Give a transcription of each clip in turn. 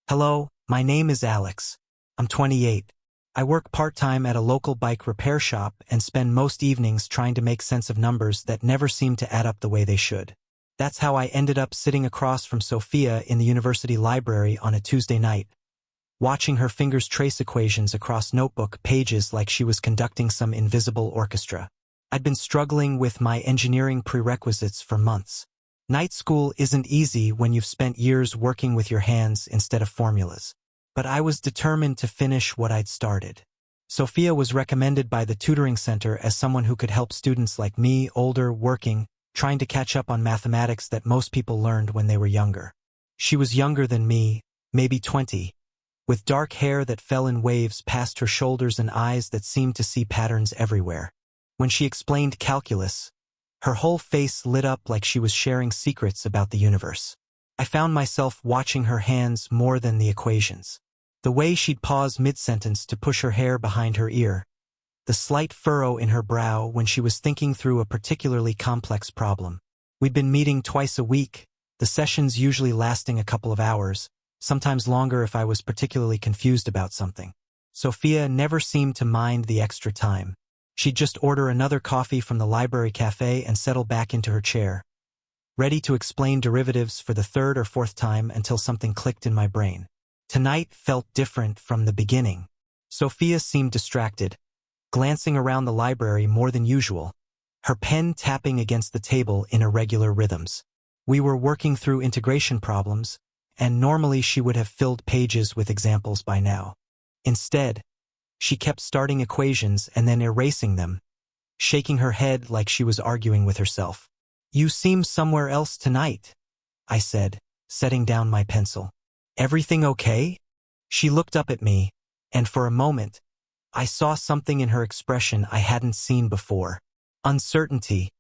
Hello, my name is Alex. I'm 28. I work part-time at a local bike repair shop and spend most evenings trying to make sense of numbers that never seem to add up the way they should. That's how I ended up sitting across from Sophia in the university library on a Tuesday night, watching her fingers trace equations across notebook pages like she was conducting some invisible orchestra. I'd been struggling with my engineering prerequisites for months. Night school isn't easy when you've spent years working with your hands instead of formulas. But I was determined to finish what I'd started. Sophia was recommended by the tutoring center as someone who could help students like me, older, working, trying to catch up on mathematics that most people learned when they were younger. She was younger than me, maybe 20, with dark hair that fell in waves past her shoulders and eyes that seemed to see patterns everywhere. When she explained calculus, her whole face lit up like she was sharing secrets about the universe. I found myself watching her hands more than the equations. The way she'd pause mid-sentence to push her hair behind her ear, the slight furrow in her brow when she was thinking through a particularly complex problem. We'd been meeting twice a week, the sessions usually lasting a couple of hours, sometimes longer if I was particularly confused about something. Sophia never seemed to mind the extra time. She'd just order another coffee from the library cafe and settle back into her chair, ready to explain derivatives for the third or fourth time until something clicked in my brain. Tonight felt different from the beginning. Sophia seemed distracted, glancing around the library more than usual, her pen tapping against the table in irregular rhythms. We were working through integration problems, and normally she would have filled pages with examples by now. Instead, she kept starting equations and then erasing them, shaking her head like she was arguing with herself. "You seem somewhere else tonight," I said, setting down my pencil. "Everything okay?" She looked up at me, and for a moment, I saw something in her expression I hadn't seen before. Uncertainty,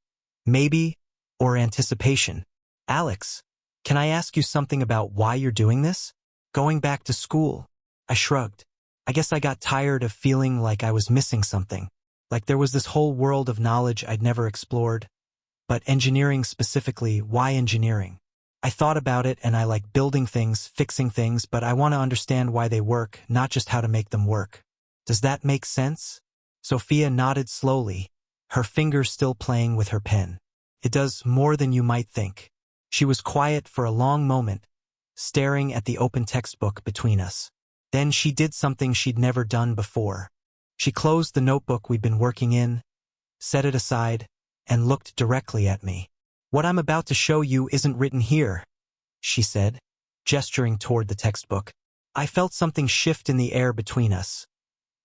maybe, or anticipation. "Alex, can I ask you something about why you're doing this?" "Going back to school." I shrugged. I guess I got tired of feeling like I was missing something, like there was this whole world of knowledge I'd never explored. But engineering specifically, why engineering? I thought about it and I like building things, fixing things, but I want to understand why they work, not just how to make them work. Does that make sense? Sophia nodded slowly, her fingers still playing with her pen. "It does, more than you might think." She was quiet for a long moment, staring at the open textbook between us. Then she did something she'd never done before. She closed the notebook we'd been working in, set it aside, and looked directly at me. "What I'm about to show you isn't written here," she said, gesturing toward the textbook. I felt something shift in the air between us,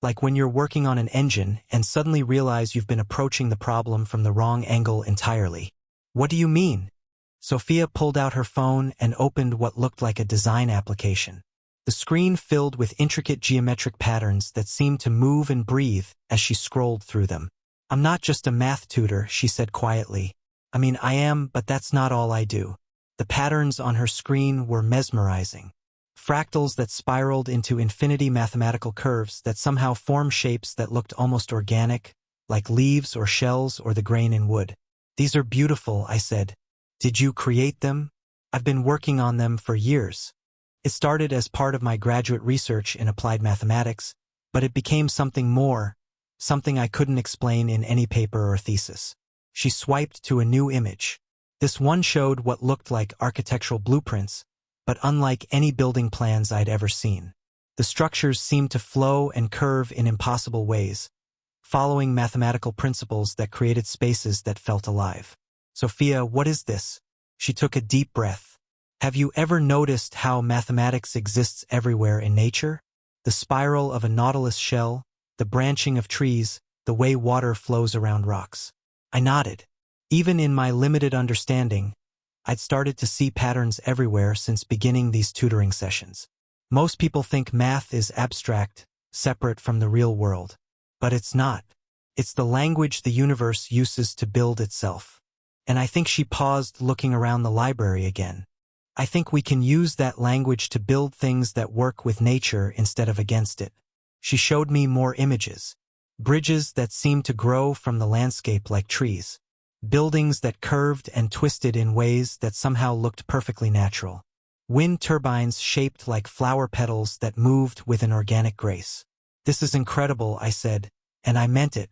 like when you're working on an engine and suddenly realize you've been approaching the problem from the wrong angle entirely. "What do you mean?" Sophia pulled out her phone and opened what looked like a design application. The screen filled with intricate geometric patterns that seemed to move and breathe as she scrolled through them. "I'm not just a math tutor," she said quietly. "I mean, I am, but that's not all I do." The patterns on her screen were mesmerizing. Fractals that spiraled into infinity, mathematical curves that somehow formed shapes that looked almost organic, like leaves or shells or the grain in wood. "These are beautiful," I said. "Did you create them?" "I've been working on them for years. It started as part of my graduate research in applied mathematics, but it became something more, something I couldn't explain in any paper or thesis." She swiped to a new image. This one showed what looked like architectural blueprints, but unlike any building plans I'd ever seen. The structures seemed to flow and curve in impossible ways, following mathematical principles that created spaces that felt alive. "Sophia, what is this?" She took a deep breath. "Have you ever noticed how mathematics exists everywhere in nature? The spiral of a nautilus shell, the branching of trees, the way water flows around rocks." I nodded. Even in my limited understanding, I'd started to see patterns everywhere since beginning these tutoring sessions. Most people think math is abstract, separate from the real world. But it's not. It's the language the universe uses to build itself. And I think she paused, looking around the library again. I think we can use that language to build things that work with nature instead of against it. She showed me more images. Bridges that seemed to grow from the landscape like trees. Buildings that curved and twisted in ways that somehow looked perfectly natural. Wind turbines shaped like flower petals that moved with an organic grace. This is incredible, I said, and I meant it.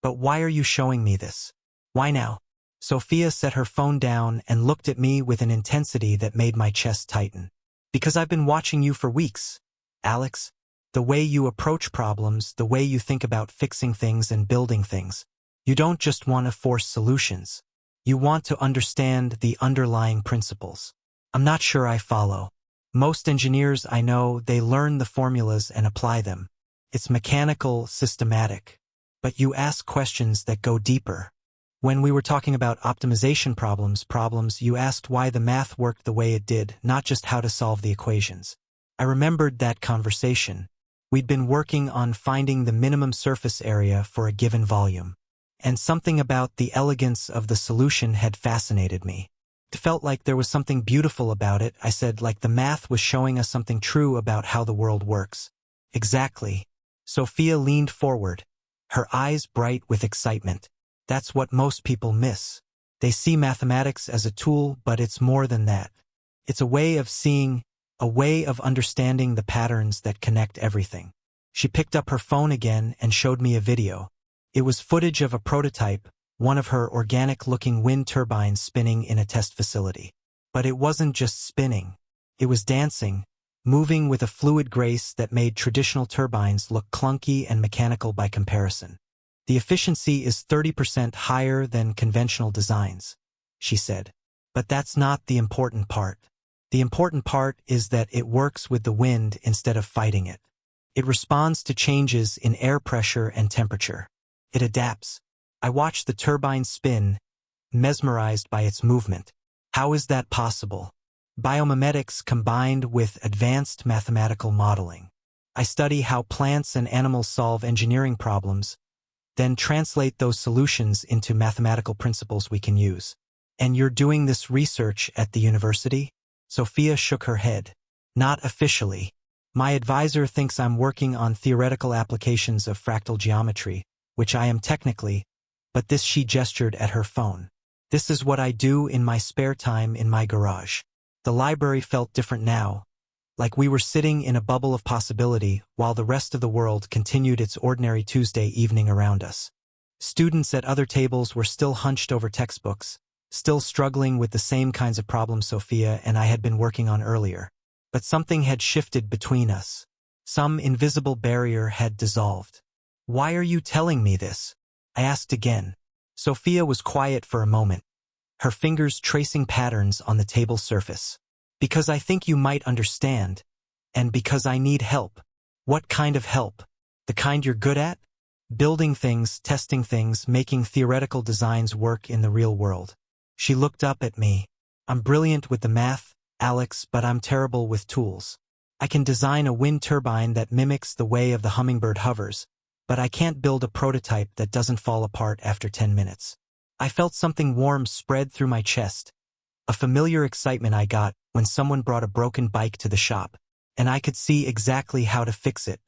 But why are you showing me this? Why now? Sophia set her phone down and looked at me with an intensity that made my chest tighten. Because I've been watching you for weeks, Alex. The way you approach problems, the way you think about fixing things and building things. You don't just want to force solutions. You want to understand the underlying principles. I'm not sure I follow. Most engineers I know, they learn the formulas and apply them. It's mechanical, systematic. But you ask questions that go deeper. When we were talking about optimization problems, you asked why the math worked the way it did, not just how to solve the equations. I remembered that conversation. We'd been working on finding the minimum surface area for a given volume. And something about the elegance of the solution had fascinated me. It felt like there was something beautiful about it, I said, like the math was showing us something true about how the world works. Exactly. Sophia leaned forward, her eyes bright with excitement. That's what most people miss. They see mathematics as a tool, but it's more than that. It's a way of seeing, a way of understanding the patterns that connect everything. She picked up her phone again and showed me a video. It was footage of a prototype, one of her organic-looking wind turbines spinning in a test facility. But it wasn't just spinning. It was dancing, moving with a fluid grace that made traditional turbines look clunky and mechanical by comparison. The efficiency is 30% higher than conventional designs, she said. But that's not the important part. The important part is that it works with the wind instead of fighting it. It responds to changes in air pressure and temperature. It adapts. I watched the turbine spin, mesmerized by its movement. How is that possible? Biomimetics combined with advanced mathematical modeling. I study how plants and animals solve engineering problems, then translate those solutions into mathematical principles we can use. And you're doing this research at the university? Sophia shook her head. Not officially. My advisor thinks I'm working on theoretical applications of fractal geometry, which I am technically, but this, she gestured at her phone. This is what I do in my spare time in my garage. The library felt different now, like we were sitting in a bubble of possibility while the rest of the world continued its ordinary Tuesday evening around us. Students at other tables were still hunched over textbooks, still struggling with the same kinds of problems Sophia and I had been working on earlier. But something had shifted between us. Some invisible barrier had dissolved. Why are you telling me this? I asked again. Sophia was quiet for a moment, her fingers tracing patterns on the table surface. Because I think you might understand, and because I need help. What kind of help? The kind you're good at? Building things, testing things, making theoretical designs work in the real world. She looked up at me. I'm brilliant with the math, Alex, but I'm terrible with tools. I can design a wind turbine that mimics the way of the hummingbird hovers, but I can't build a prototype that doesn't fall apart after 10 minutes. I felt something warm spread through my chest, a familiar excitement I got when someone brought a broken bike to the shop, and I could see exactly how to fix it.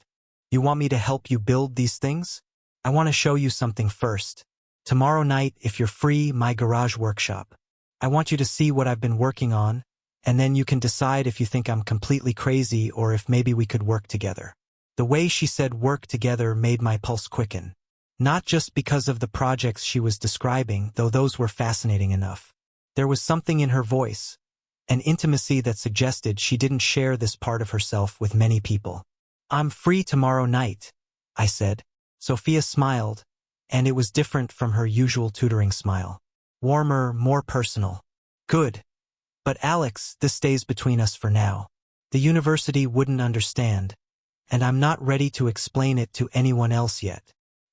You want me to help you build these things? I want to show you something first. Tomorrow night, if you're free, my garage workshop. I want you to see what I've been working on, and then you can decide if you think I'm completely crazy or if maybe we could work together. The way she said work together made my pulse quicken. Not just because of the projects she was describing, though those were fascinating enough. There was something in her voice, an intimacy that suggested she didn't share this part of herself with many people. I'm free tomorrow night, I said. Sophia smiled, and it was different from her usual tutoring smile. Warmer, more personal. Good. But Alex, this stays between us for now. The university wouldn't understand, and I'm not ready to explain it to anyone else yet.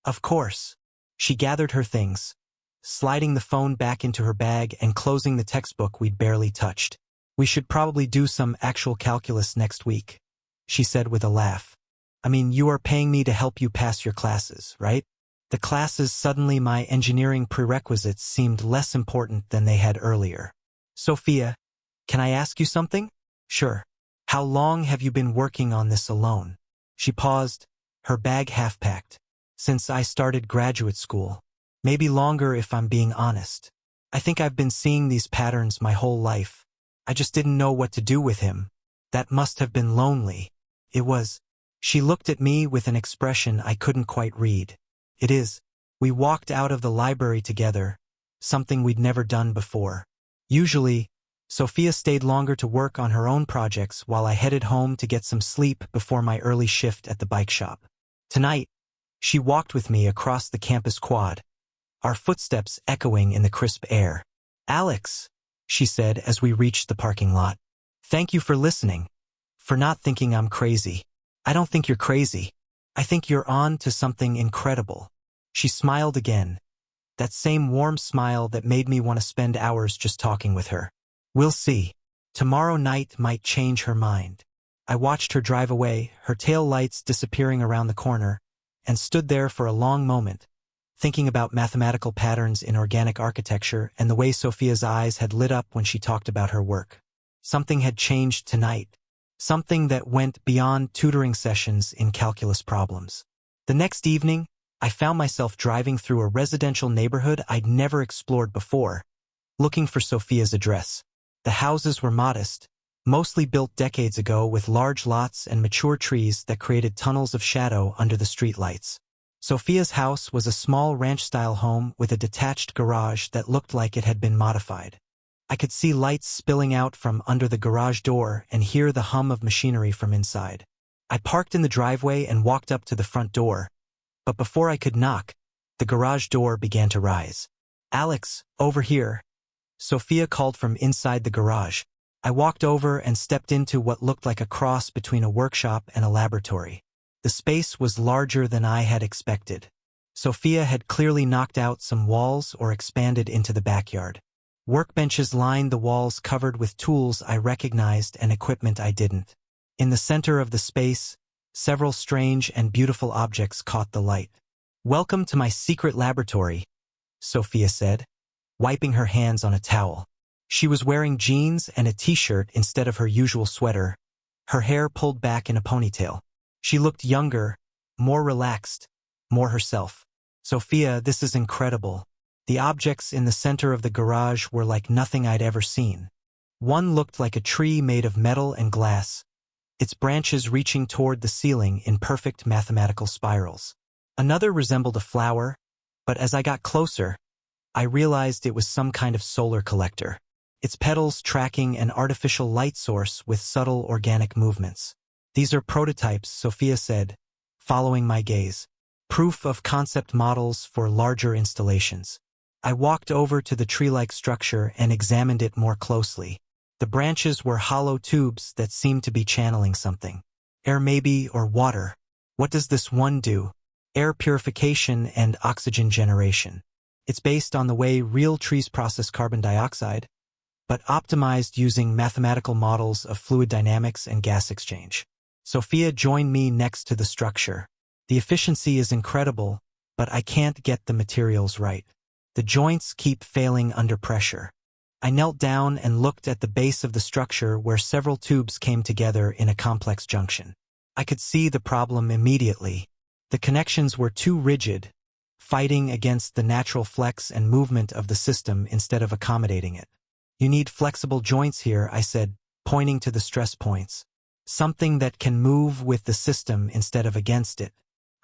Of course. She gathered her things, sliding the phone back into her bag and closing the textbook we'd barely touched. We should probably do some actual calculus next week, she said with a laugh. I mean, you are paying me to help you pass your classes, right? The classes, suddenly my engineering prerequisites seemed less important than they had earlier. Sophia, can I ask you something? Sure. How long have you been working on this alone? She paused, her bag half-packed. Since I started graduate school. Maybe longer if I'm being honest. I think I've been seeing these patterns my whole life. I just didn't know what to do with him. That must have been lonely. It was. She looked at me with an expression I couldn't quite read. It is. We walked out of the library together, something we'd never done before. Usually, Sophia stayed longer to work on her own projects while I headed home to get some sleep before my early shift at the bike shop. Tonight, she walked with me across the campus quad, our footsteps echoing in the crisp air. "Alex," she said as we reached the parking lot. "Thank you for listening. For not thinking I'm crazy." "I don't think you're crazy. I think you're on to something incredible." She smiled again, that same warm smile that made me want to spend hours just talking with her. "We'll see. Tomorrow night might change her mind." I watched her drive away, her tail lights disappearing around the corner, and stood there for a long moment, thinking about mathematical patterns in organic architecture and the way Sophia's eyes had lit up when she talked about her work. Something had changed tonight, something that went beyond tutoring sessions in calculus problems. The next evening, I found myself driving through a residential neighborhood I'd never explored before, looking for Sophia's address. The houses were modest, mostly built decades ago with large lots and mature trees that created tunnels of shadow under the streetlights. Sophia's house was a small ranch-style home with a detached garage that looked like it had been modified. I could see lights spilling out from under the garage door and hear the hum of machinery from inside. I parked in the driveway and walked up to the front door, but before I could knock, the garage door began to rise. "Alex, over here," Sophia called from inside the garage. I walked over and stepped into what looked like a cross between a workshop and a laboratory. The space was larger than I had expected. Sophia had clearly knocked out some walls or expanded into the backyard. Workbenches lined the walls covered with tools I recognized and equipment I didn't. In the center of the space, several strange and beautiful objects caught the light. "Welcome to my secret laboratory," Sophia said, wiping her hands on a towel. She was wearing jeans and a t-shirt instead of her usual sweater, her hair pulled back in a ponytail. She looked younger, more relaxed, more herself. "Sophia, this is incredible." The objects in the center of the garage were like nothing I'd ever seen. One looked like a tree made of metal and glass, its branches reaching toward the ceiling in perfect mathematical spirals. Another resembled a flower, but as I got closer, I realized it was some kind of solar collector, its petals tracking an artificial light source with subtle organic movements. "These are prototypes," Sophia said, following my gaze. "Proof of concept models for larger installations." I walked over to the tree-like structure and examined it more closely. The branches were hollow tubes that seemed to be channeling something. Air maybe, or water. What does this one do? Air purification and oxygen generation. It's based on the way real trees process carbon dioxide, but optimized using mathematical models of fluid dynamics and gas exchange. Sophia joined me next to the structure. "The efficiency is incredible, but I can't get the materials right. The joints keep failing under pressure." I knelt down and looked at the base of the structure where several tubes came together in a complex junction. I could see the problem immediately. The connections were too rigid, fighting against the natural flex and movement of the system instead of accommodating it. "You need flexible joints here," I said, pointing to the stress points. "Something that can move with the system instead of against it.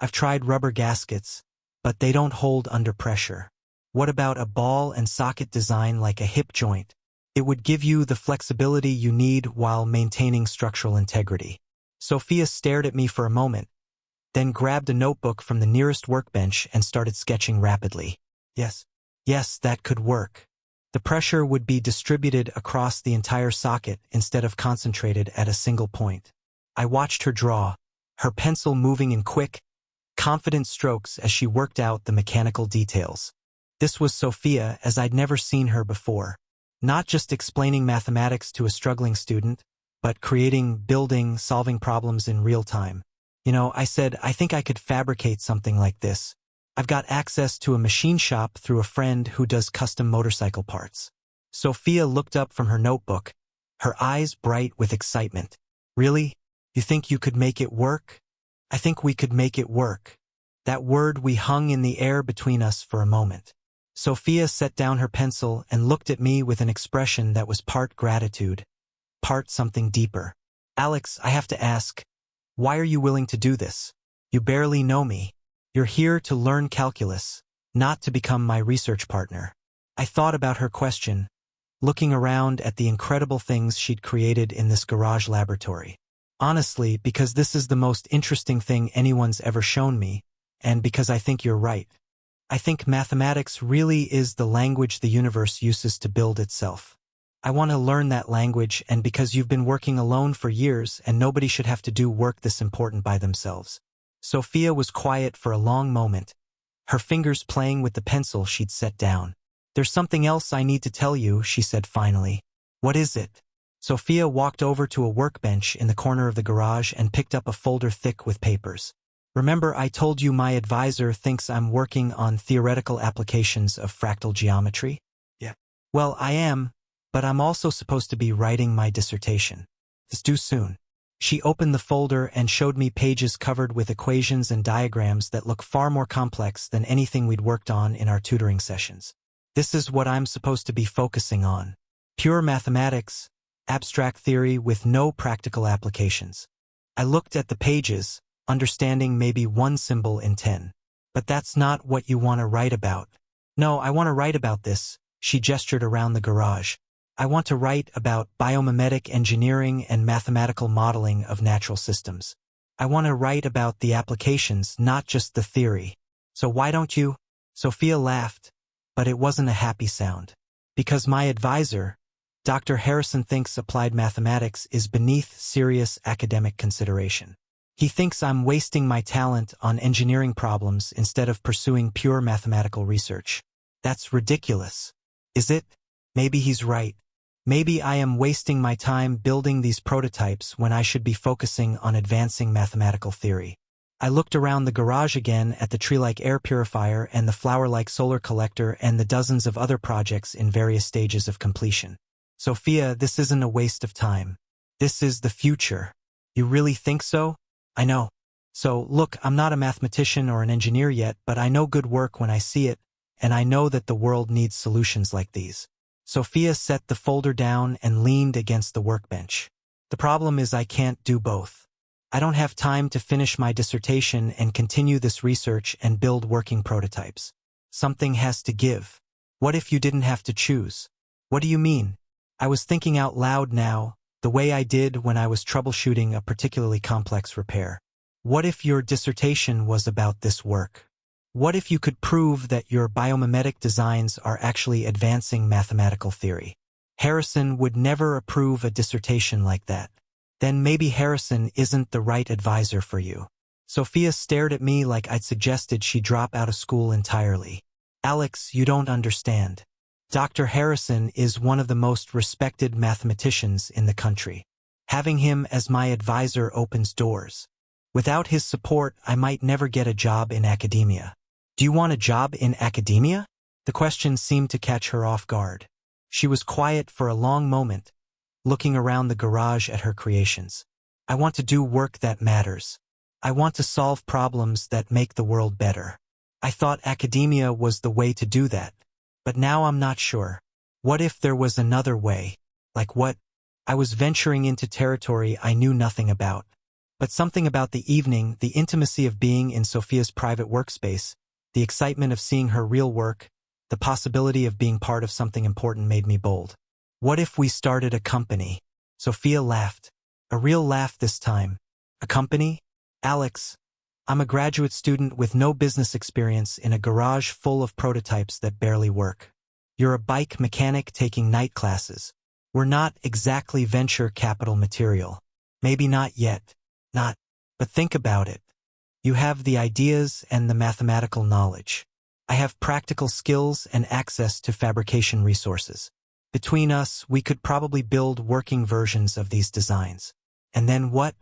I've tried rubber gaskets, but they don't hold under pressure. What about a ball and socket design like a hip joint? It would give you the flexibility you need while maintaining structural integrity." Sophia stared at me for a moment, then grabbed a notebook from the nearest workbench and started sketching rapidly. Yes, that could work. The pressure would be distributed across the entire socket instead of concentrated at a single point. I watched her draw, her pencil moving in quick, confident strokes as she worked out the mechanical details. This was Sophia as I'd never seen her before. Not just explaining mathematics to a struggling student, but creating, building, solving problems in real time. I said, "I think I could fabricate something like this. I've got access to a machine shop through a friend who does custom motorcycle parts." Sophia looked up from her notebook, her eyes bright with excitement. "Really? You think you could make it work?" "I think we could make it work." That word we hung in the air between us for a moment. Sophia set down her pencil and looked at me with an expression that was part gratitude, part something deeper. Alex, I have to ask, why are you willing to do this? You barely know me. You're here to learn calculus, not to become my research partner. I thought about her question, looking around at the incredible things she'd created in this garage laboratory. Honestly, because this is the most interesting thing anyone's ever shown me, and because I think you're right. I think mathematics really is the language the universe uses to build itself. I want to learn that language, and because you've been working alone for years and nobody should have to do work this important by themselves. Sophia was quiet for a long moment, her fingers playing with the pencil she'd set down. There's something else I need to tell you, she said finally. What is it? Sophia walked over to a workbench in the corner of the garage and picked up a folder thick with papers. Remember, I told you my advisor thinks I'm working on theoretical applications of fractal geometry? Yeah. Well, I am, but I'm also supposed to be writing my dissertation. It's due soon. She opened the folder and showed me pages covered with equations and diagrams that look far more complex than anything we'd worked on in our tutoring sessions. This is what I'm supposed to be focusing on. Pure mathematics, abstract theory with no practical applications. I looked at the pages, understanding maybe one symbol in 10. But that's not what you want to write about. No, I want to write about this, she gestured around the garage. I want to write about biomimetic engineering and mathematical modeling of natural systems. I want to write about the applications, not just the theory. So why don't you? Sophia laughed, but it wasn't a happy sound. Because my advisor, Dr. Harrison, thinks applied mathematics is beneath serious academic consideration. He thinks I'm wasting my talent on engineering problems instead of pursuing pure mathematical research. That's ridiculous. Is it? Maybe he's right. Maybe I am wasting my time building these prototypes when I should be focusing on advancing mathematical theory. I looked around the garage again at the tree-like air purifier and the flower-like solar collector and the dozens of other projects in various stages of completion. Sophia, this isn't a waste of time. This is the future. You really think so? I know. So, look, I'm not a mathematician or an engineer yet, but I know good work when I see it, and I know that the world needs solutions like these. Sophia set the folder down and leaned against the workbench. The problem is I can't do both. I don't have time to finish my dissertation and continue this research and build working prototypes. Something has to give. What if you didn't have to choose? What do you mean? I was thinking out loud now, the way I did when I was troubleshooting a particularly complex repair. What if your dissertation was about this work? What if you could prove that your biomimetic designs are actually advancing mathematical theory? Harrison would never approve a dissertation like that. Then maybe Harrison isn't the right advisor for you. Sophia stared at me like I'd suggested she drop out of school entirely. Alex, you don't understand. Dr. Harrison is one of the most respected mathematicians in the country. Having him as my advisor opens doors. Without his support, I might never get a job in academia. Do you want a job in academia? The question seemed to catch her off guard. She was quiet for a long moment, looking around the garage at her creations. I want to do work that matters. I want to solve problems that make the world better. I thought academia was the way to do that, but now I'm not sure. What if there was another way? Like what? I was venturing into territory I knew nothing about. But something about the evening, the intimacy of being in Sophia's private workspace, the excitement of seeing her real work, the possibility of being part of something important made me bold. What if we started a company? Sophia laughed. A real laugh this time. A company? Alex, I'm a graduate student with no business experience in a garage full of prototypes that barely work. You're a bike mechanic taking night classes. We're not exactly venture capital material. Maybe not yet. Not. But think about it. You have the ideas and the mathematical knowledge. I have practical skills and access to fabrication resources. Between us, we could probably build working versions of these designs. And then what?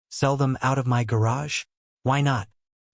Sell them out of my garage? Why not?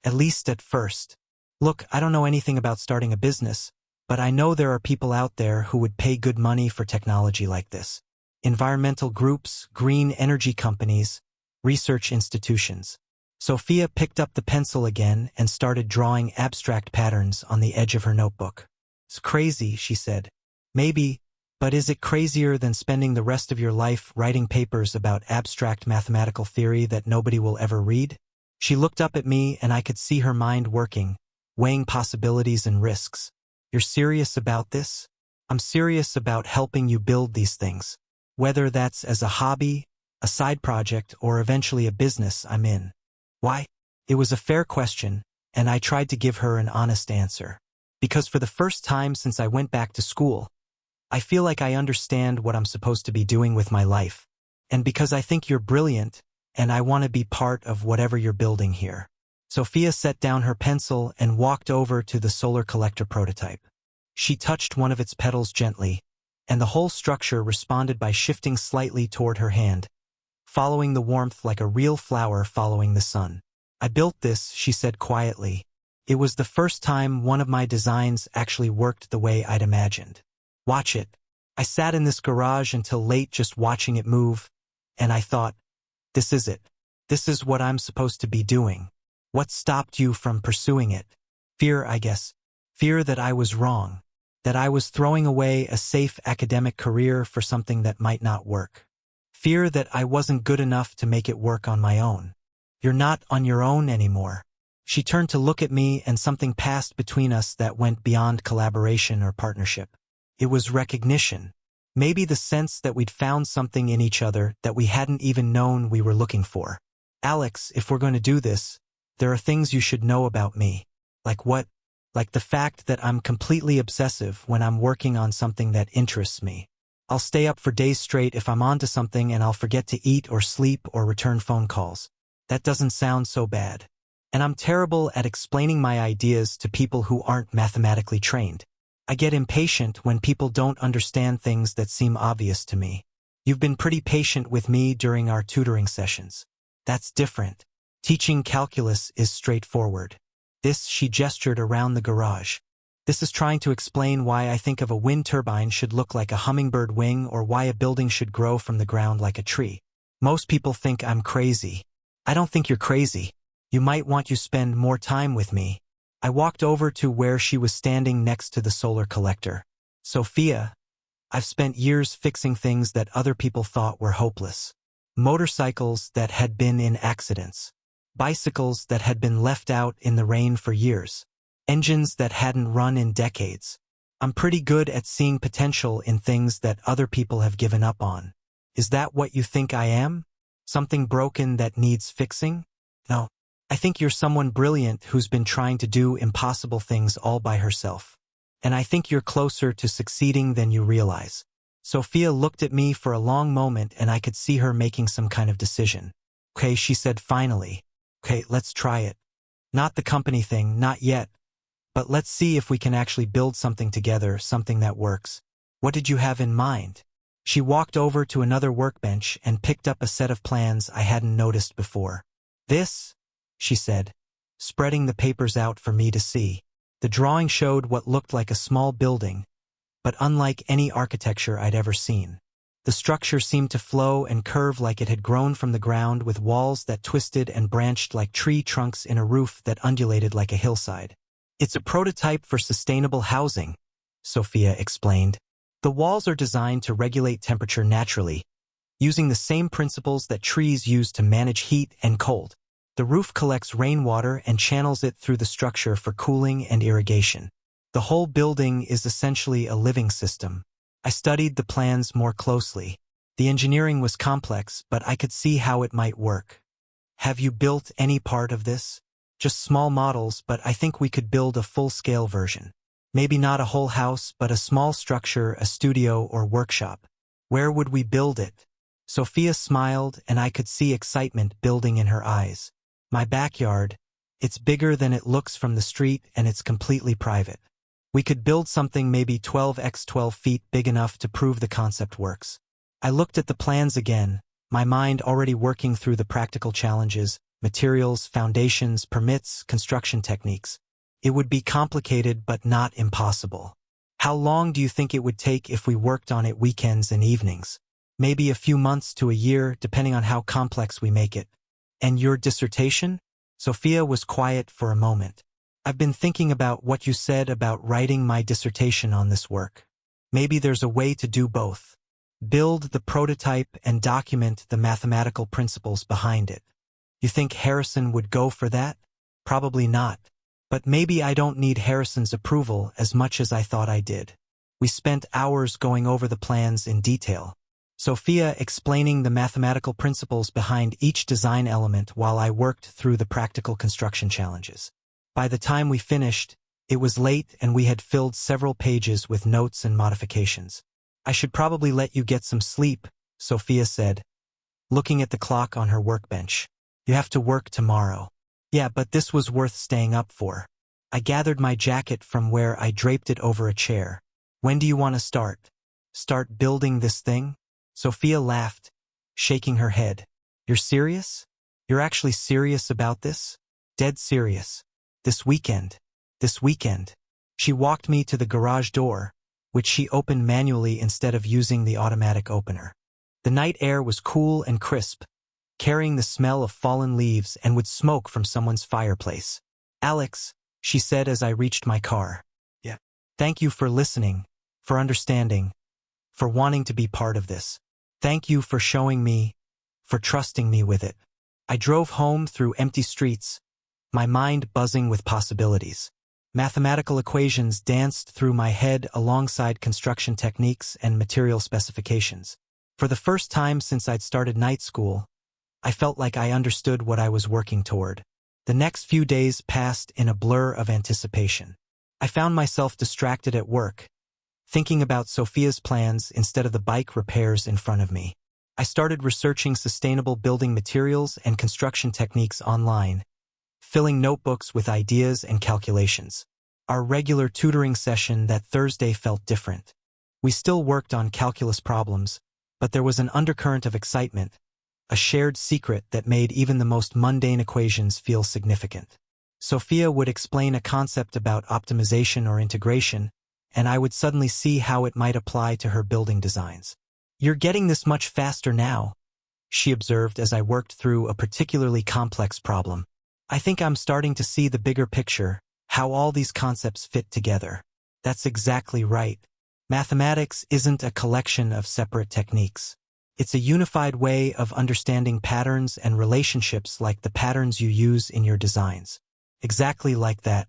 At least at first. Look, I don't know anything about starting a business, but I know there are people out there who would pay good money for technology like this. Environmental groups, green energy companies, research institutions. Sophia picked up the pencil again and started drawing abstract patterns on the edge of her notebook. It's crazy, she said. Maybe, But is it crazier than spending the rest of your life writing papers about abstract mathematical theory that nobody will ever read? She looked up at me and I could see her mind working, weighing possibilities and risks. You're serious about this? I'm serious about helping you build these things. Whether that's as a hobby, a side project, or eventually a business, I'm in. Why? It was a fair question, and I tried to give her an honest answer. Because for the first time since I went back to school, I feel like I understand what I'm supposed to be doing with my life. And because I think you're brilliant, and I want to be part of whatever you're building here. Sophia set down her pencil and walked over to the solar collector prototype. She touched one of its petals gently, and the whole structure responded by shifting slightly toward her hand, following the warmth like a real flower following the sun. I built this, she said quietly. It was the first time one of my designs actually worked the way I'd imagined. Watch it. I sat in this garage until late just watching it move, and I thought, this is it. This is what I'm supposed to be doing. What stopped you from pursuing it? Fear, I guess. Fear that I was wrong. That I was throwing away a safe academic career for something that might not work. Fear that I wasn't good enough to make it work on my own. You're not on your own anymore. She turned to look at me and something passed between us that went beyond collaboration or partnership. It was recognition. Maybe the sense that we'd found something in each other that we hadn't even known we were looking for. Alex, if we're going to do this, there are things you should know about me. Like what? Like the fact that I'm completely obsessive when I'm working on something that interests me. I'll stay up for days straight if I'm onto something and I'll forget to eat or sleep or return phone calls. That doesn't sound so bad. And I'm terrible at explaining my ideas to people who aren't mathematically trained. I get impatient when people don't understand things that seem obvious to me. You've been pretty patient with me during our tutoring sessions. That's different. Teaching calculus is straightforward. This, she gestured around the garage. This is trying to explain why I think of a wind turbine should look like a hummingbird wing or why a building should grow from the ground like a tree. Most people think I'm crazy. I don't think you're crazy. You might want you spend more time with me. I walked over to where she was standing next to the solar collector. Sophia, I've spent years fixing things that other people thought were hopeless. Motorcycles that had been in accidents. Bicycles that had been left out in the rain for years. Engines that hadn't run in decades. I'm pretty good at seeing potential in things that other people have given up on. Is that what you think I am? Something broken that needs fixing? No. I think you're someone brilliant who's been trying to do impossible things all by herself. And I think you're closer to succeeding than you realize. Sophia looked at me for a long moment and I could see her making some kind of decision. Okay, she said finally. Okay, let's try it. Not the company thing, not yet. But let's see if we can actually build something together, something that works. What did you have in mind? She walked over to another workbench and picked up a set of plans I hadn't noticed before. This? She said, spreading the papers out for me to see. The drawing showed what looked like a small building, but unlike any architecture I'd ever seen. The structure seemed to flow and curve like it had grown from the ground with walls that twisted and branched like tree trunks in a roof that undulated like a hillside. It's a prototype for sustainable housing, Sophia explained. The walls are designed to regulate temperature naturally, using the same principles that trees use to manage heat and cold. The roof collects rainwater and channels it through the structure for cooling and irrigation. The whole building is essentially a living system. I studied the plans more closely. The engineering was complex, but I could see how it might work. Have you built any part of this? Just small models, but I think we could build a full-scale version. Maybe not a whole house, but a small structure, a studio or workshop. Where would we build it? Sophia smiled, and I could see excitement building in her eyes. My backyard. It's bigger than it looks from the street, and it's completely private. We could build something maybe 12 x 12 feet big enough to prove the concept works. I looked at the plans again, my mind already working through the practical challenges, materials, foundations, permits, construction techniques. It would be complicated but not impossible. How long do you think it would take if we worked on it weekends and evenings? Maybe a few months to a year, depending on how complex we make it. And your dissertation? Sophia was quiet for a moment. I've been thinking about what you said about writing my dissertation on this work. Maybe there's a way to do both. Build the prototype and document the mathematical principles behind it. You think Harrison would go for that? Probably not. But maybe I don't need Harrison's approval as much as I thought I did. We spent hours going over the plans in detail. Sophia explaining the mathematical principles behind each design element while I worked through the practical construction challenges. By the time we finished, it was late and we had filled several pages with notes and modifications. I should probably let you get some sleep, Sophia said, looking at the clock on her workbench. You have to work tomorrow. Yeah, but this was worth staying up for. I gathered my jacket from where I draped it over a chair. When do you want to start? Start building this thing? Sophia laughed, shaking her head. You're serious? You're actually serious about this? Dead serious. This weekend. This weekend. She walked me to the garage door, which she opened manually instead of using the automatic opener. The night air was cool and crisp, carrying the smell of fallen leaves and would smoke from someone's fireplace. Alex, she said as I reached my car. Yeah. Thank you for listening, for understanding, for wanting to be part of this. Thank you for showing me, for trusting me with it. I drove home through empty streets, my mind buzzing with possibilities. Mathematical equations danced through my head alongside construction techniques and material specifications. For the first time since I'd started night school, I felt like I understood what I was working toward. The next few days passed in a blur of anticipation. I found myself distracted at work, thinking about Sophia's plans instead of the bike repairs in front of me. I started researching sustainable building materials and construction techniques online, filling notebooks with ideas and calculations. Our regular tutoring session that Thursday felt different. We still worked on calculus problems, but there was an undercurrent of excitement, a shared secret that made even the most mundane equations feel significant. Sophia would explain a concept about optimization or integration, and I would suddenly see how it might apply to her building designs. You're getting this much faster now, she observed as I worked through a particularly complex problem. I think I'm starting to see the bigger picture, how all these concepts fit together. That's exactly right. Mathematics isn't a collection of separate techniques. It's a unified way of understanding patterns and relationships like the patterns you use in your designs. Exactly like that.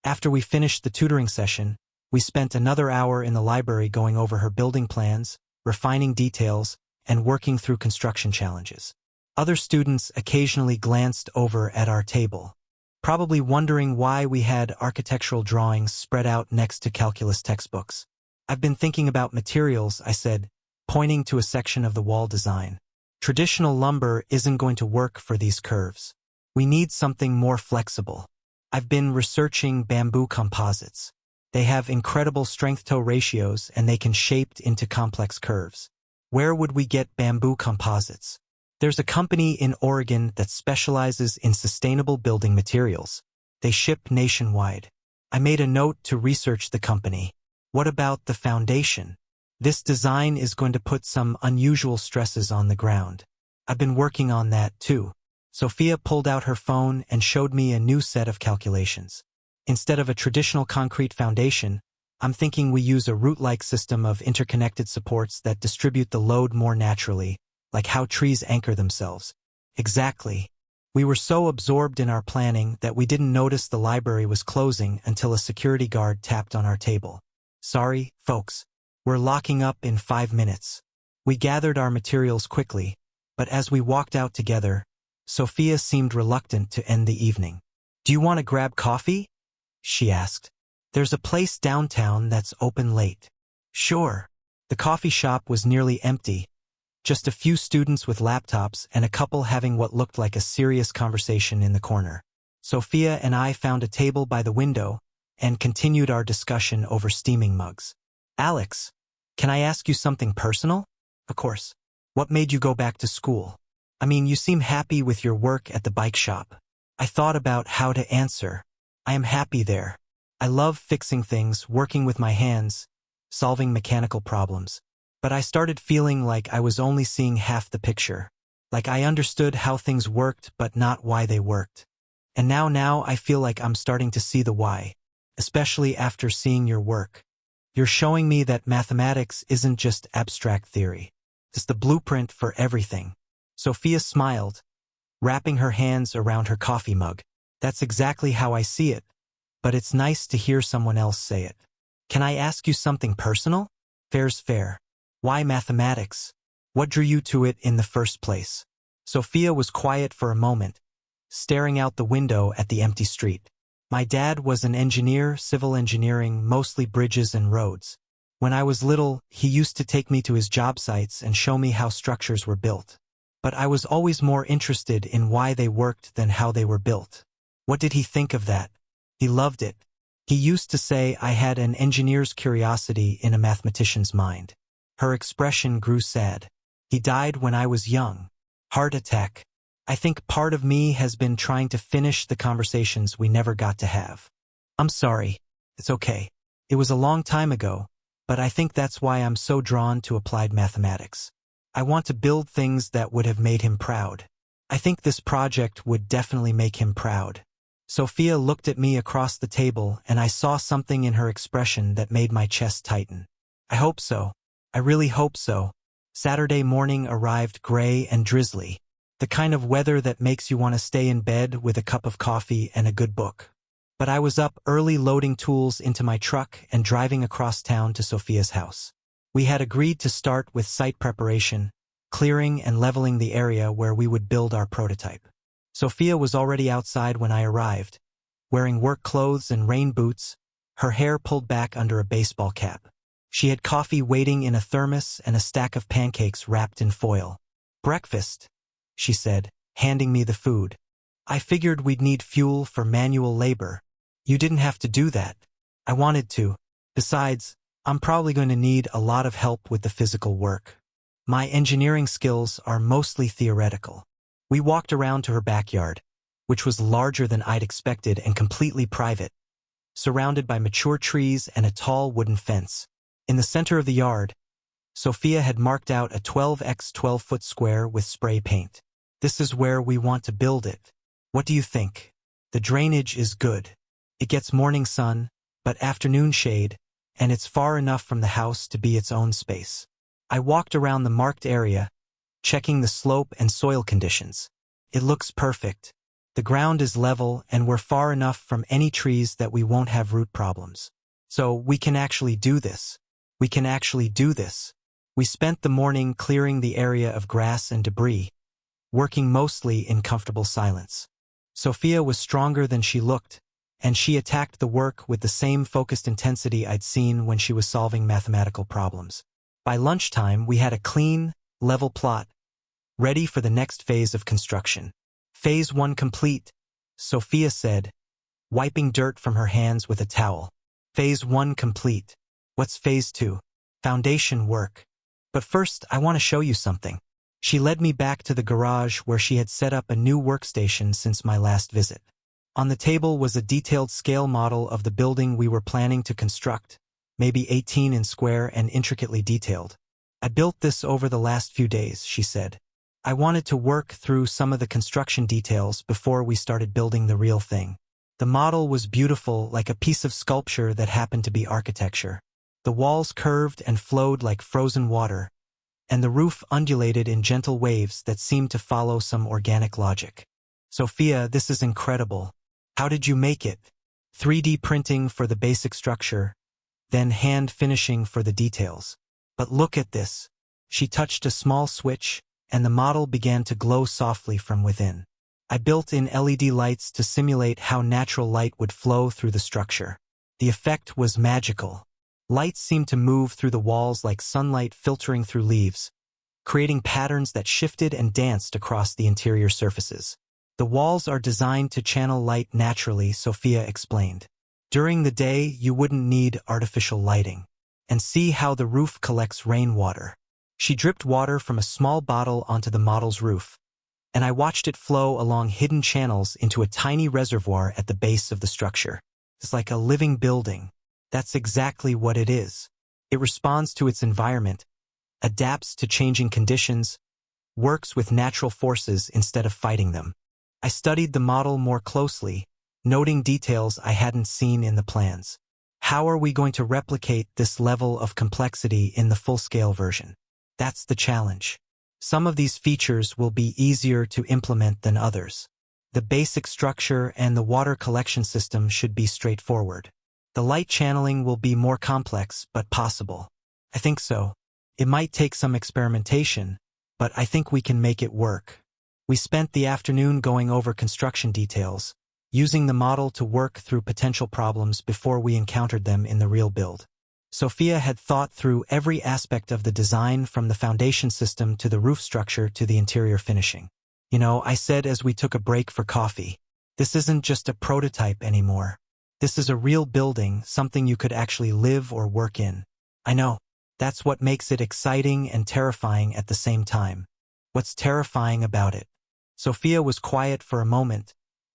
After we finished the tutoring session, we spent another hour in the library going over her building plans, refining details, and working through construction challenges. Other students occasionally glanced over at our table, probably wondering why we had architectural drawings spread out next to calculus textbooks. I've been thinking about materials, I said, pointing to a section of the wall design. Traditional lumber isn't going to work for these curves. We need something more flexible. I've been researching bamboo composites. They have incredible strength-to ratios and they can shape into complex curves. Where would we get bamboo composites? There's a company in Oregon that specializes in sustainable building materials. They ship nationwide. I made a note to research the company. What about the foundation? This design is going to put some unusual stresses on the ground. I've been working on that too. Sophia pulled out her phone and showed me a new set of calculations. Instead of a traditional concrete foundation, I'm thinking we use a root-like system of interconnected supports that distribute the load more naturally, like how trees anchor themselves. Exactly. We were so absorbed in our planning that we didn't notice the library was closing until a security guard tapped on our table. Sorry, folks. We're locking up in 5 minutes. We gathered our materials quickly, but as we walked out together, Sophia seemed reluctant to end the evening. Do you want to grab coffee? She asked. There's a place downtown that's open late. Sure. The coffee shop was nearly empty, just a few students with laptops and a couple having what looked like a serious conversation in the corner. Sophia and I found a table by the window and continued our discussion over steaming mugs. Alex, can I ask you something personal? Of course. What made you go back to school? I mean, you seem happy with your work at the bike shop. I thought about how to answer. I am happy there. I love fixing things, working with my hands, solving mechanical problems. But I started feeling like I was only seeing half the picture. Like I understood how things worked but not why they worked. And now I feel like I'm starting to see the why, especially after seeing your work. You're showing me that mathematics isn't just abstract theory. It's the blueprint for everything. Sophia smiled, wrapping her hands around her coffee mug. That's exactly how I see it, but it's nice to hear someone else say it. Can I ask you something personal? Fair's fair. Why mathematics? What drew you to it in the first place? Sophia was quiet for a moment, staring out the window at the empty street. My dad was an engineer, civil engineering, mostly bridges and roads. When I was little, he used to take me to his job sites and show me how structures were built. But I was always more interested in why they worked than how they were built. What did he think of that? He loved it. He used to say I had an engineer's curiosity in a mathematician's mind. Her expression grew sad. He died when I was young. Heart attack. I think part of me has been trying to finish the conversations we never got to have. I'm sorry. It's okay. It was a long time ago, but I think that's why I'm so drawn to applied mathematics. I want to build things that would have made him proud. I think this project would definitely make him proud. Sophia looked at me across the table, and I saw something in her expression that made my chest tighten. I hope so. I really hope so. Saturday morning arrived gray and drizzly. The kind of weather that makes you want to stay in bed with a cup of coffee and a good book. But I was up early loading tools into my truck and driving across town to Sophia's house. We had agreed to start with site preparation, clearing and leveling the area where we would build our prototype. Sophia was already outside when I arrived, wearing work clothes and rain boots, her hair pulled back under a baseball cap. She had coffee waiting in a thermos and a stack of pancakes wrapped in foil. Breakfast, she said, handing me the food. I figured we'd need fuel for manual labor. You didn't have to do that. I wanted to. Besides, I'm probably going to need a lot of help with the physical work. My engineering skills are mostly theoretical. We walked around to her backyard, which was larger than I'd expected and completely private, surrounded by mature trees and a tall wooden fence. In the center of the yard, Sophia had marked out a 12x 12-foot square with spray paint. This is where we want to build it. What do you think? The drainage is good. It gets morning sun, but afternoon shade, and it's far enough from the house to be its own space. I walked around the marked area, checking the slope and soil conditions. It looks perfect. The ground is level and we're far enough from any trees that we won't have root problems. So we can actually do this. We can actually do this. We spent the morning clearing the area of grass and debris, working mostly in comfortable silence. Sophia was stronger than she looked, and she attacked the work with the same focused intensity I'd seen when she was solving mathematical problems. By lunchtime, we had a clean, level plot, ready for the next phase of construction. Phase 1 complete, Sophia said, wiping dirt from her hands with a towel. Phase 1 complete. What's phase 2? Foundation work. But first, I want to show you something. She led me back to the garage where she had set up a new workstation since my last visit. On the table was a detailed scale model of the building we were planning to construct, maybe 18 in square and intricately detailed. I built this over the last few days, she said. I wanted to work through some of the construction details before we started building the real thing. The model was beautiful, like a piece of sculpture that happened to be architecture. The walls curved and flowed like frozen water, and the roof undulated in gentle waves that seemed to follow some organic logic. Sophia, this is incredible. How did you make it? 3D printing for the basic structure, then hand finishing for the details. But look at this. She touched a small switch, and the model began to glow softly from within. I built in LED lights to simulate how natural light would flow through the structure. The effect was magical. Lights seemed to move through the walls like sunlight filtering through leaves, creating patterns that shifted and danced across the interior surfaces. The walls are designed to channel light naturally, Sophia explained. During the day, you wouldn't need artificial lighting. And see how the roof collects rainwater. She dripped water from a small bottle onto the model's roof, and I watched it flow along hidden channels into a tiny reservoir at the base of the structure. It's like a living building. That's exactly what it is. It responds to its environment, adapts to changing conditions, works with natural forces instead of fighting them. I studied the model more closely, noting details I hadn't seen in the plans. how are we going to replicate this level of complexity in the full-scale version? That's the challenge. Some of these features will be easier to implement than others. The basic structure and the water collection system should be straightforward. The light channeling will be more complex, but possible. I think so. It might take some experimentation, but I think we can make it work. We spent the afternoon going over construction details, using the model to work through potential problems before we encountered them in the real build. Sophia had thought through every aspect of the design, from the foundation system to the roof structure to the interior finishing. You know, I said as we took a break for coffee, this isn't just a prototype anymore. This is a real building, something you could actually live or work in. I know. That's what makes it exciting and terrifying at the same time. What's terrifying about it? Sophia was quiet for a moment,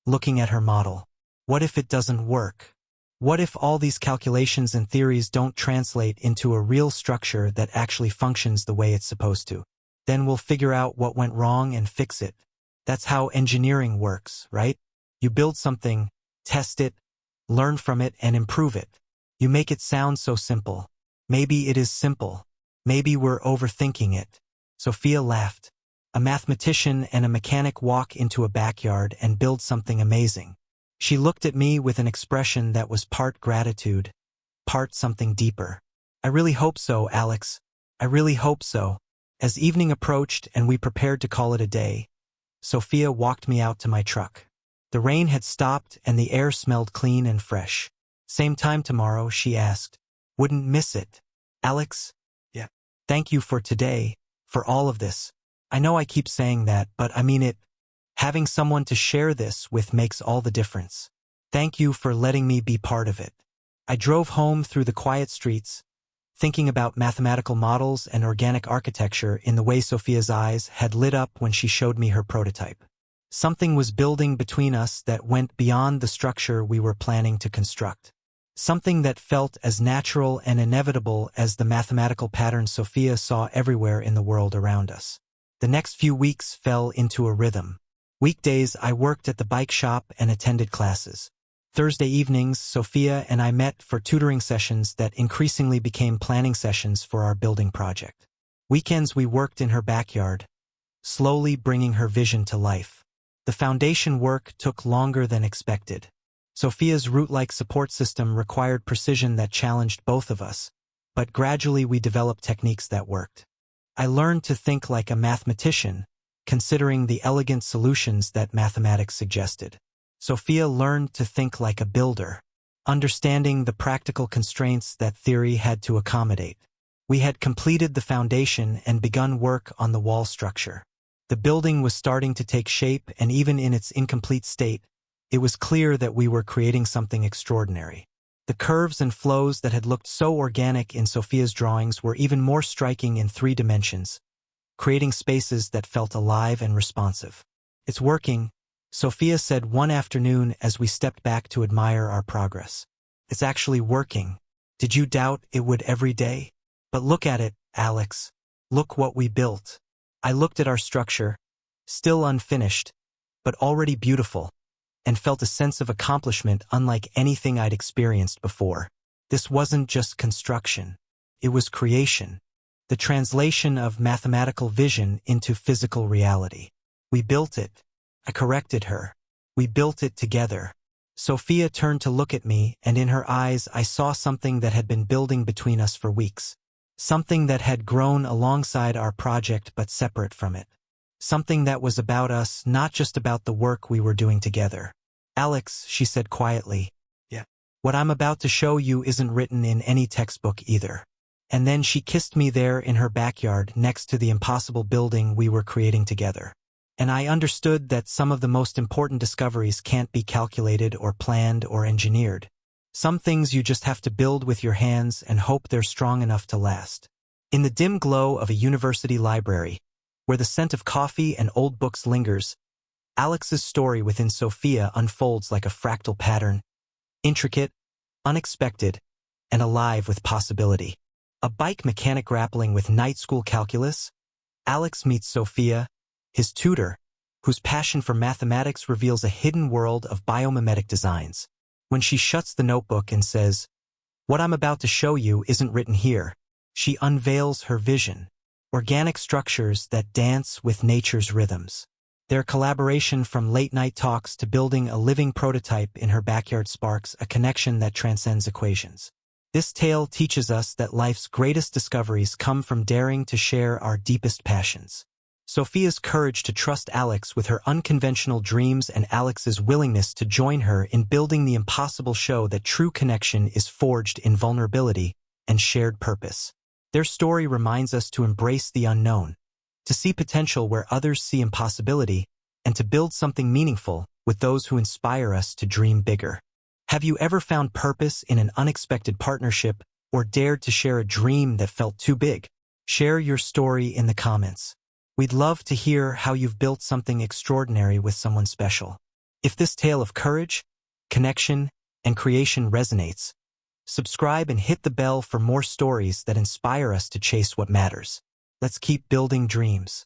looking at her model. What if it doesn't work? What if all these calculations and theories don't translate into a real structure that actually functions the way it's supposed to? Then we'll figure out what went wrong and fix it. That's how engineering works, right? You build something, test it, learn from it, and improve it. You make it sound so simple. Maybe it is simple. Maybe we're overthinking it. Sophia laughed. A mathematician and a mechanic walk into a backyard and build something amazing. She looked at me with an expression that was part gratitude, part something deeper. I really hope so, Alex. I really hope so. As evening approached and we prepared to call it a day, Sophia walked me out to my truck. The rain had stopped and the air smelled clean and fresh. Same time tomorrow, she asked. Wouldn't miss it. Alex? Yeah. Thank you for today, for all of this. I know I keep saying that, but I mean it. Having someone to share this with makes all the difference. Thank you for letting me be part of it. I drove home through the quiet streets, thinking about mathematical models and organic architecture in the way Sophia's eyes had lit up when she showed me her prototype. Something was building between us that went beyond the structure we were planning to construct. Something that felt as natural and inevitable as the mathematical patterns Sophia saw everywhere in the world around us. The next few weeks fell into a rhythm. Weekdays, I worked at the bike shop and attended classes. Thursday evenings, Sophia and I met for tutoring sessions that increasingly became planning sessions for our building project. Weekends, we worked in her backyard, slowly bringing her vision to life. The foundation work took longer than expected. Sophia's root-like support system required precision that challenged both of us, but gradually we developed techniques that worked. I learned to think like a mathematician, considering the elegant solutions that mathematics suggested. Sophia learned to think like a builder, understanding the practical constraints that theory had to accommodate. We had completed the foundation and begun work on the wall structure. The building was starting to take shape, and even in its incomplete state, it was clear that we were creating something extraordinary. The curves and flows that had looked so organic in Sophia's drawings were even more striking in 3 dimensions, creating spaces that felt alive and responsive. It's working, Sophia said one afternoon as we stepped back to admire our progress. It's actually working. Did you doubt it would every day? But look at it, Alex. Look what we built. I looked at our structure, still unfinished, but already beautiful, and felt a sense of accomplishment unlike anything I'd experienced before. This wasn't just construction. It was creation. The translation of mathematical vision into physical reality. We built it. I corrected her. We built it together. Sophia turned to look at me, and in her eyes I saw something that had been building between us for weeks. Something that had grown alongside our project but separate from it. Something that was about us, not just about the work we were doing together. Alex, she said quietly. Yeah. What I'm about to show you isn't written in any textbook either. And then she kissed me there in her backyard next to the impossible building we were creating together. And I understood that some of the most important discoveries can't be calculated or planned or engineered. Some things you just have to build with your hands and hope they're strong enough to last. In the dim glow of a university library, where the scent of coffee and old books lingers, Alex's story within Sophia unfolds like a fractal pattern, intricate, unexpected, and alive with possibility. A bike mechanic grappling with night school calculus, Alex meets Sophia, his tutor, whose passion for mathematics reveals a hidden world of biomimetic designs. When she shuts the notebook and says, What I'm about to show you isn't written here. She unveils her vision. Organic structures that dance with nature's rhythms. Their collaboration from late-night talks to building a living prototype in her backyard sparks a connection that transcends equations. This tale teaches us that life's greatest discoveries come from daring to share our deepest passions. Sophia's courage to trust Alex with her unconventional dreams and Alex's willingness to join her in building the impossible show that true connection is forged in vulnerability and shared purpose. Their story reminds us to embrace the unknown, to see potential where others see impossibility, and to build something meaningful with those who inspire us to dream bigger. Have you ever found purpose in an unexpected partnership or dared to share a dream that felt too big? Share your story in the comments. We'd love to hear how you've built something extraordinary with someone special. If this tale of courage, connection, and creation resonates, subscribe and hit the bell for more stories that inspire us to chase what matters. Let's keep building dreams.